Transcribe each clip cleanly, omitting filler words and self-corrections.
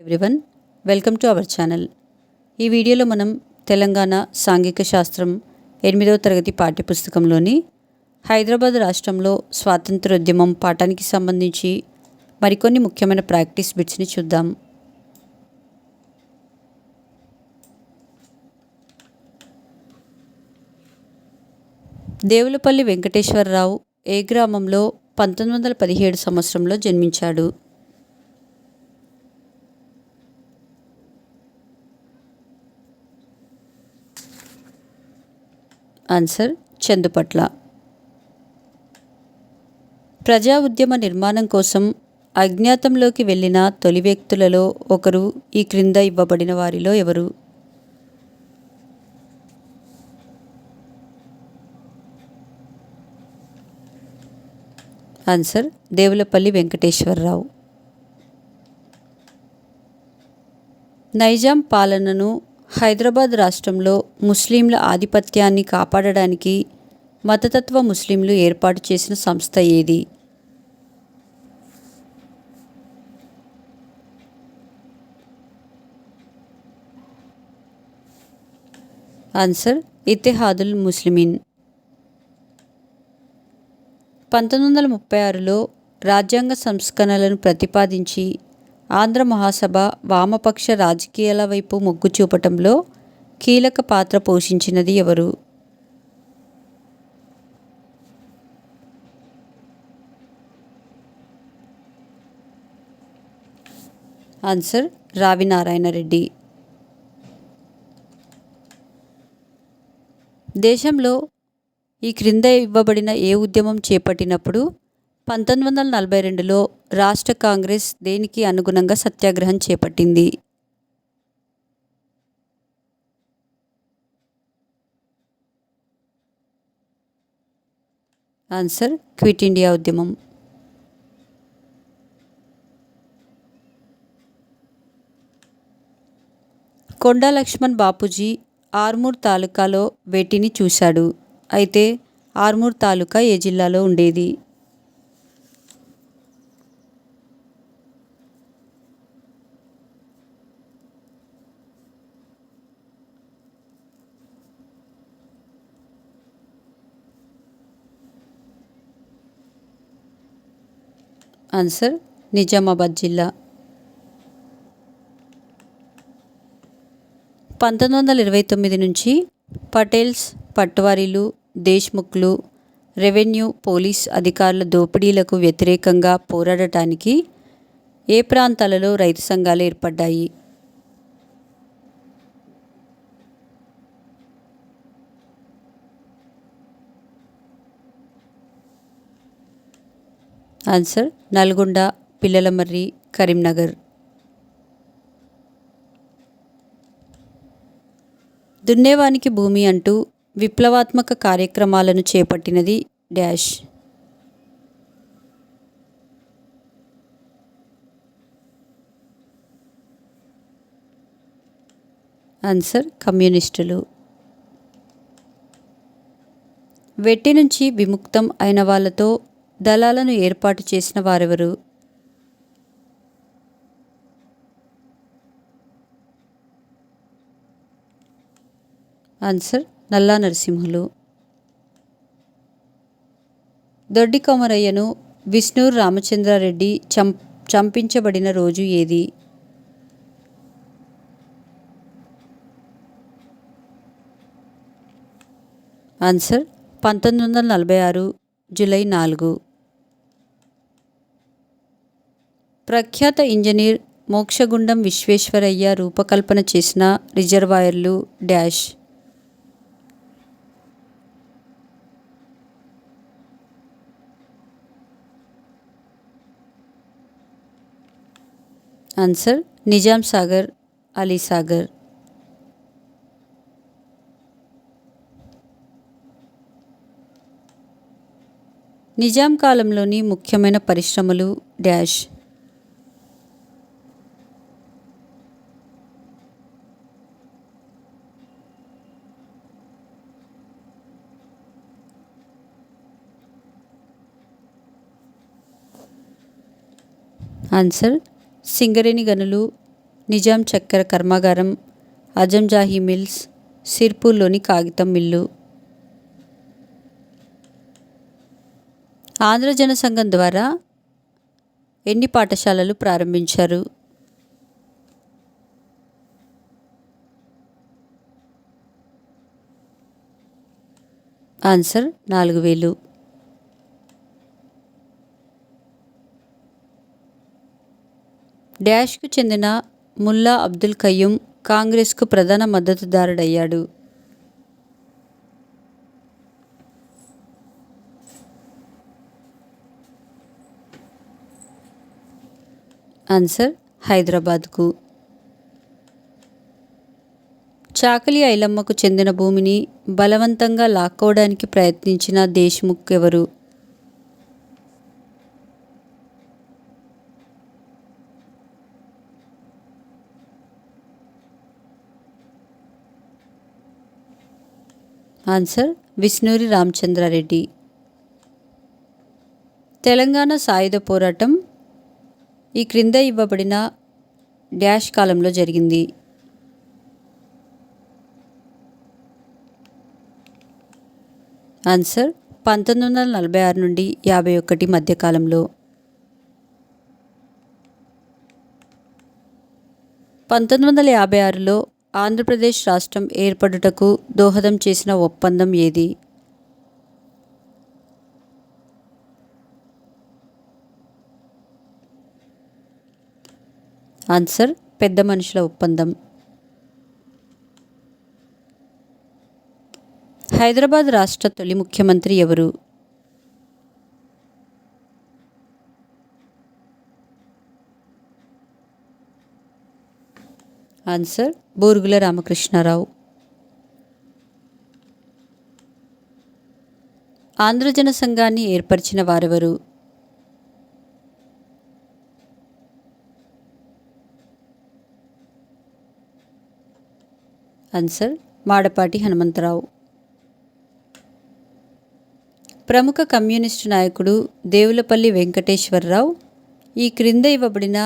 Everyone, welcome to our channel. ఈ వీడియోలో మనం తెలంగాణ సాంఘిక శాస్త్రం 8వ తరగతి పాఠ్యపుస్తకంలోని హైదరాబాద్ రాష్ట్రంలో స్వాతంత్రోద్యమం పాఠానికి సంబంధించి మరికొన్ని ముఖ్యమైన ప్రాక్టీస్ బిట్స్ని చూద్దాం. దేవులపల్లి వెంకటేశ్వరరావు ఏ గ్రామంలో 1917 సంవత్సరంలో జన్మించాడు? ఆన్సర్ చందుపట్ల. ప్రజా ఉద్యమ నిర్మాణం కోసం అజ్ఞాతంలోకి వెళ్ళిన తొలి వ్యక్తులలో ఒకరు ఈ క్రింద ఇవ్వబడిన వారిలో ఎవరు? ఆన్సర్ దేవులపల్లి వెంకటేశ్వరరావు. నైజాం పాలనను హైదరాబాద్ రాష్ట్రంలో ముస్లింల ఆధిపత్యాన్ని కాపాడడానికి మతతత్వ ముస్లింలు ఏర్పాటు చేసిన సంస్థ ఏది? ఆన్సర్ ఇత్తెహాదుల్ ముస్లిమీన్. 1936లో రాజ్యాంగ సంస్కరణలను ప్రతిపాదించి ఆంధ్ర మహాసభ వామపక్ష రాజకీయాల వైపు మొగ్గు చూపటంలో కీలక పాత్ర పోషించినది ఎవరు? ఆన్సర్ రావి నారాయణ రెడ్డి. దేశంలో ఈ క్రింద ఇవ్వబడిన ఏ ఉద్యమం చేపట్టినప్పుడు 1942లో రాష్ట్ర కాంగ్రెస్ దేనికి అనుగుణంగా సత్యాగ్రహం చేపట్టింది? ఆన్సర్ క్విట్ ఇండియా ఉద్యమం. కొండా లక్ష్మణ్ బాపూజీ ఆర్మూర్ తాలూకాలో వేటిని చూశాడు? అయితే ఆర్మూర్ తాలూకా ఏ జిల్లాలో ఉండేది? ఆన్సర్ నిజామాబాద్ జిల్లా. 1929 నుంచి పటేల్స్, పట్వారీలు, దేశ్ముఖ్లు, రెవెన్యూ, పోలీస్ అధికారుల దోపిడీలకు వ్యతిరేకంగా పోరాడటానికి ఏ ప్రాంతాలలో రైతు సంఘాలు ఏర్పడ్డాయి? ఆన్సర్ నల్గొండ, పిల్లలమర్రి, కరీంనగర్. దున్నేవానికి భూమి అంటూ విప్లవాత్మక కార్యక్రమాలను చేపట్టినది డాష్? ఆన్సర్ కమ్యూనిస్టులు. వెట్టి నుంచి విముక్తం అయిన వాళ్ళతో దళాలను ఏర్పాటు చేసిన వారెవరు? ఆన్సర్ నల్లా నరసింహులు. దొడ్డి కొమరయ్యను విష్ణూర్ రామచంద్రారెడ్డి చంపించబడిన రోజు ఏది? Answer 1946 July 4. ప్రఖ్యాత ఇంజనీర్ మోక్షగుండం విశ్వేశ్వరయ్య రూపకల్పన చేసిన రిజర్వాయర్లు డాష్? ఆన్సర్ నిజాం సాగర్, అలీ సాగర్. నిజాం కాలంలోని ముఖ్యమైన పరిశ్రమలు డాష్? ఆన్సర్ సింగరేణి గనులు, నిజాం చక్కెర కర్మాగారం, అజంజాహి మిల్స్, సిర్పూర్లోని కాగితం మిల్లు. ఆంధ్ర జనసంఘం ద్వారా ఎన్ని పాఠశాలలు ప్రారంభించారు? ఆన్సర్ 4000. డాష్కు చెందిన ముల్లా అబ్దుల్ కయ్యూం కాంగ్రెస్కు ప్రధాన మద్దతుదారుడయ్యాడు. ఆన్సర్ హైదరాబాద్కు. చాకలి ఐలమ్మకు చెందిన భూమిని బలవంతంగా లాక్కోవడానికి ప్రయత్నించిన దేశ్ముఖ్ ఎవరు? ఆన్సర్ విష్ణూరి రామచంద్రారెడ్డి. తెలంగాణ సాయుధ పోరాటం ఈ క్రింద ఇవ్వబడిన డాష్ కాలంలో జరిగింది. ఆన్సర్ 1946 నుండి 51 మధ్యకాలంలో. 1956లో ఆంధ్రప్రదేశ్ రాష్ట్రం ఏర్పడుటకు దోహదం చేసిన ఒప్పందం ఏది? ఆన్సర్ పెద్ద మనుషుల ఒప్పందం. హైదరాబాద్ రాష్ట్ర తొలి ముఖ్యమంత్రి ఎవరు? ఆన్సర్ బూరుగుల రామకృష్ణారావు. ఆంధ్ర జన సంఘాన్ని ఏర్పరిచిన వారెవరు? ఆన్సర్ మాడపాటి హనుమంతరావు. ప్రముఖ కమ్యూనిస్టు నాయకుడు దేవులపల్లి వెంకటేశ్వరరావు ఈ క్రింద ఇవ్వబడిన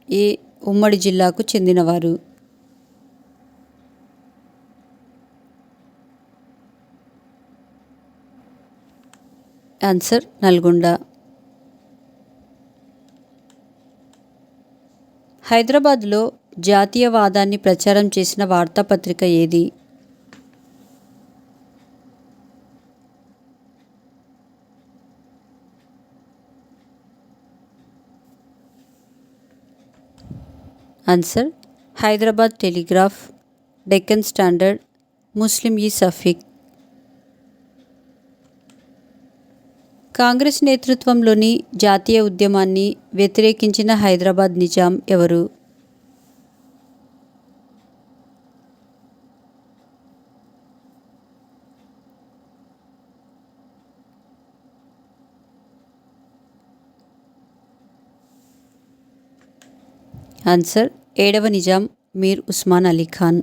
ఏ ఉమ్మడి జిల్లాకు చెందినవారు? ఆన్సర్ నల్గొండ. హైదరాబాద్లో జాతీయవాదాన్ని ప్రచారం చేసిన వార్తాపత్రిక ఏది? Answer Hyderabad telegraph, Deccan standard, Muslim ఈ సఫిక్. కాంగ్రెస్ నేతృత్వంలోని జాతీయ ఉద్యమాన్ని వ్యతిరేకించిన హైదరాబాద్ నిజాం ఎవరు? ఆన్సర్ 7వ నిజాం మీర్ ఉస్మాన్ అలీ ఖాన్.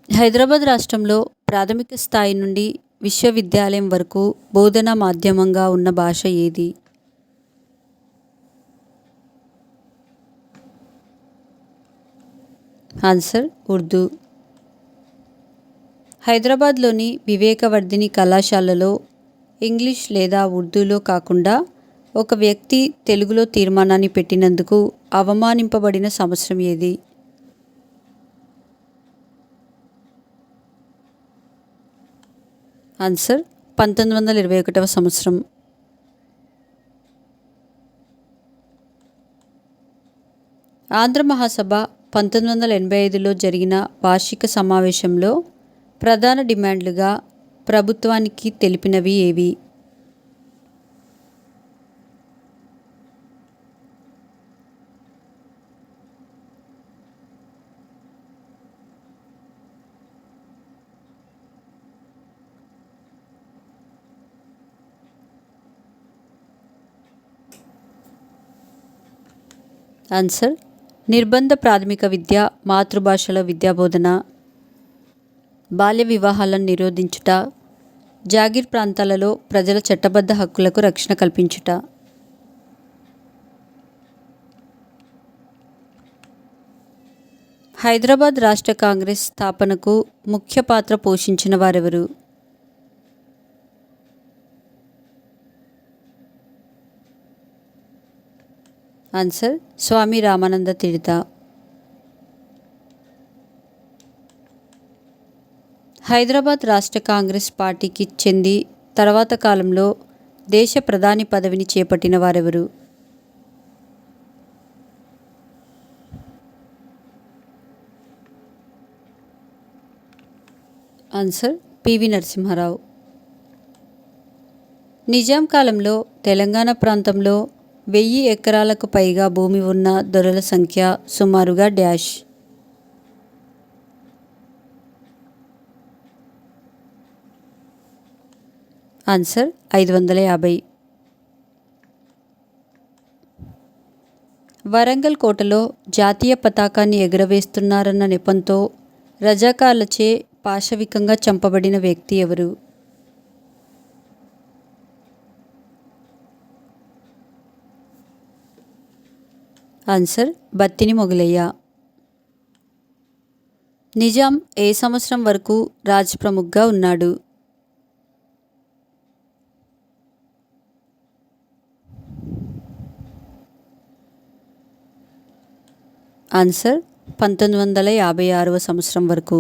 హైదరాబాద్ రాష్ట్రంలో ప్రాథమిక స్థాయి నుండి విశ్వవిద్యాలయం వరకు బోధనా మాధ్యమంగా ఉన్న భాష ఏది? ఆన్సర్ ఉర్దూ. హైదరాబాద్లోని వివేకవర్ధిని కళాశాలలో ఇంగ్లీష్ లేదా ఉర్దూలో కాకుండా ఒక వ్యక్తి తెలుగులో తీర్మానాన్ని పెట్టినందుకు అవమానింపబడిన సంవత్సరం ఏది? ఆన్సర్ 1921వ సంవత్సరం. ఆంధ్ర మహాసభ 1985లో జరిగిన వార్షిక సమావేశంలో ప్రధాన డిమాండ్లుగా ప్రభుత్వానికి తెలిపినవి ఏవి? ఆన్సర్ నిర్బంధ ప్రాథమిక విద్య, మాతృభాషలో విద్యాబోధన, బాల్య వివాహాలను నిరోధించుట, జాగీర్ ప్రాంతాలలో ప్రజల చట్టబద్ధ హక్కులకు రక్షణ కల్పించుట. హైదరాబాద్ రాష్ట్ర కాంగ్రెస్ స్థాపనకు ముఖ్య పాత్ర పోషించిన వారెవరు? ఆన్సర్ స్వామి రామానంద తీర్థ. హైదరాబాద్ రాష్ట్ర కాంగ్రెస్ పార్టీకి చెంది తర్వాత కాలంలో దేశ ప్రధాని పదవిని చేపట్టిన వారెవరు? Answer PV Narasimha Rao. నిజాం కాలంలో తెలంగాణ ప్రాంతంలో 1000 ఎకరాలకు పైగా భూమి ఉన్న దొరల సంఖ్య సుమారుగా డాష్. ఆన్సర్ 550. వరంగల్ కోటలో జాతీయ పతాకాన్ని ఎగురవేస్తున్నారన్న నెపంతో రజాకార్లచే పాశవికంగా చంపబడిన వ్యక్తి ఎవరు? ఆన్సర్ బత్తిని మొగలయ్య. నిజాం ఏ సంవత్సరం వరకు రాజ్ ప్రముఖ్గా ఉన్నాడు? ఆన్సర్ 1956వ సంవత్సరం వరకు.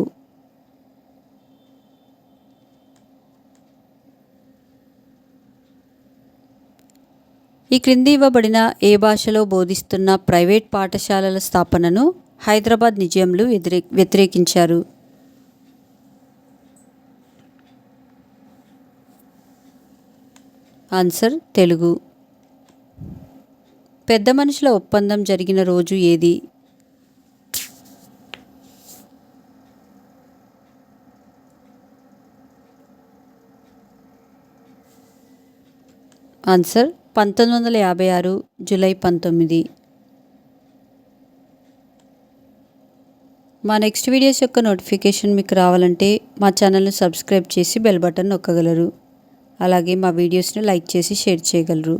ఈ క్రింది ఇవ్వబడిన ఏ భాషలో బోధిస్తున్న ప్రైవేట్ పాఠశాలల స్థాపనను హైదరాబాద్ నిజాంలు వ్యతిరేకించారు? ఆన్సర్ తెలుగు. పెద్ద మనుషుల ఒప్పందం జరిగిన రోజు ఏది? Answer 1956 July 19. మా నెక్స్ట్ వీడియోస్ యొక్క నోటిఫికేషన్ మీకు రావాలంటే మా ఛానల్ని సబ్స్క్రైబ్ చేసి బెల్ బటన్ నొక్కగలరు. అలాగే మా వీడియోస్ని లైక్ చేసి షేర్ చేయగలరు.